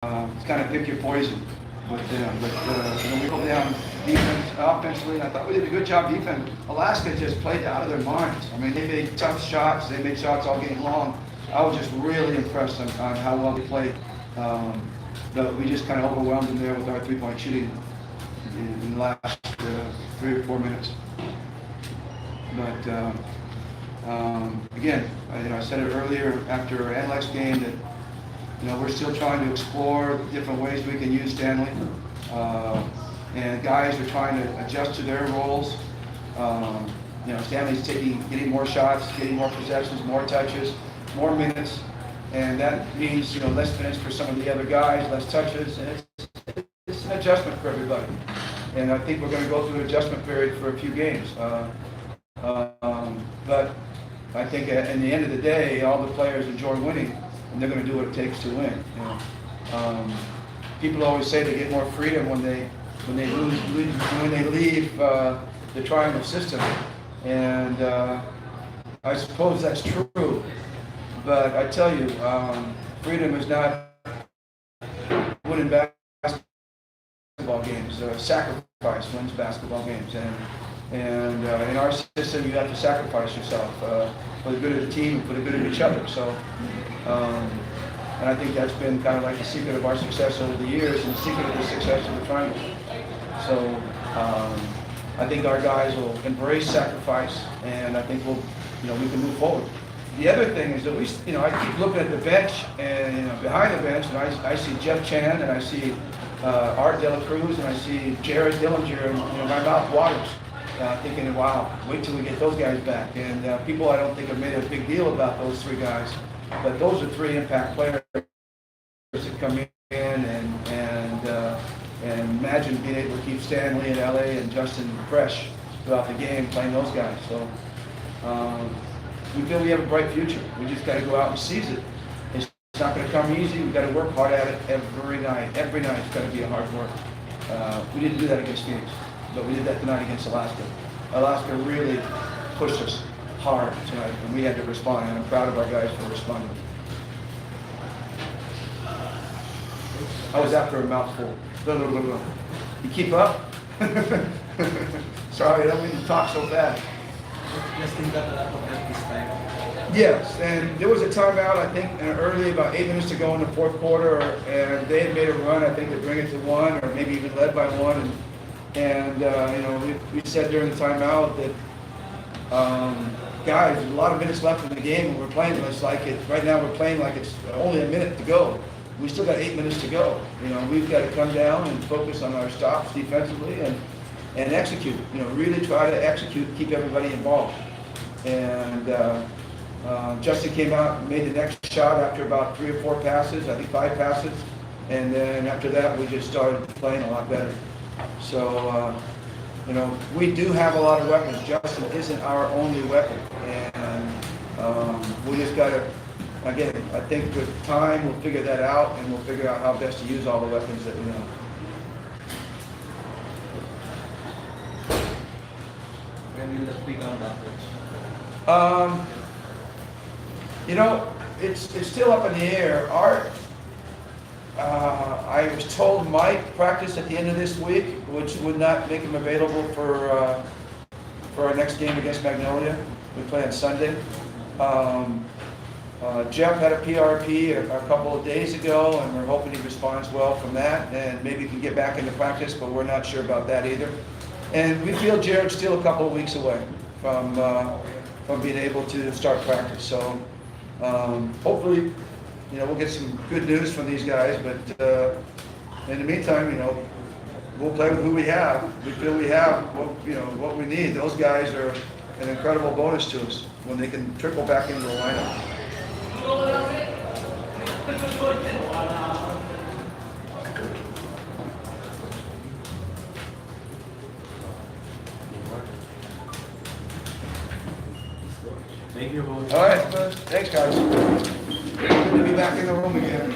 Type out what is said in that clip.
It's kind of pick your poison with them. But we go down defense, offensively, and I thought we did a good job defense. Alaska just played out of their minds. I mean, they made tough shots. They made shots all game long. I was just really impressed on how well they played. But we just kind of overwhelmed them there with our three-point shooting in the last 3 or 4 minutes. But again, I said it earlier after our Anlex game that we're still trying to explore different ways we can use Stanley, and guys are trying to adjust to their roles. Stanley's getting more shots, getting more possessions, more touches, more minutes, and that means less minutes for some of the other guys, less touches, and it's an adjustment for everybody. And I think we're going to go through an adjustment period for a few games. But I think in the end of the day, all the players enjoy winning, and they're going to do what it takes to win. People always say they get more freedom when they leave the triangle system, and I suppose that's true. But I tell you, freedom is not winning basketball games. Sacrifice wins basketball games, and in our system, you have to sacrifice yourself for the good of the team and for the good of each other. So, and I think that's been kind of like the secret of our success over the years and the secret of the success of the triangle. So, I think our guys will embrace sacrifice, and I think we can move forward. The other thing is that I keep looking at the bench and behind the bench, and I see Jeff Chan and I see Dela Cruz and I see Jared Dillinger, and my mouth waters. Thinking, wow, wait till we get those guys back. And people, I don't think, have made a big deal about those 3 guys, but those are 3 impact players that come in and imagine being able to keep Stanley and LA and Justin fresh throughout the game, playing those guys. So we feel we have a bright future. We just got to go out and seize it. It's not going to come easy. We've got to work hard at it every night. Every night it's got to be a hard work. We didn't do that against Phoenix, but we did that tonight against Alaska. Alaska really pushed us hard tonight, and we had to respond, and I'm proud of our guys for responding. I was after a mouthful. You keep up? Sorry, I don't mean to talk so fast. Yes, and there was a timeout, I think, early, about 8 minutes to go in the 4th quarter, and they had made a run, I think, to bring it to 1, or maybe even led by 1. And we said during the timeout that, guys, there's a lot of minutes left in the game, and we're playing right now we're playing like it's only a minute to go. We still got 8 minutes to go. We've got to come down and focus on our stops defensively and execute. Really try to execute, keep everybody involved. And Justin came out and made the next shot after about 3 or 4 passes, I think 5 passes. And then after that, we just started playing a lot better. So, we do have a lot of weapons. Justin isn't our only weapon. And we just got to, again, I think with time, we'll figure that out, and we'll figure out how best to use all the weapons that we know. When will the speak on that? It's still up in the air. I was told Mike practiced at the end of this week, which would not make him available for our next game against Magnolia. We play on Sunday. Jeff had a PRP a couple of days ago, and we're hoping he responds well from that, and maybe he can get back into practice, but we're not sure about that either. And we feel Jared's still a couple of weeks away from being able to start practice. So hopefully, we'll get some good news from these guys. But in the meantime, we'll play with who we have. We feel we have what we need. Those guys are an incredible bonus to us when they can trickle back into the lineup. Thank you. All right, thanks, guys. Good to be back in the room again.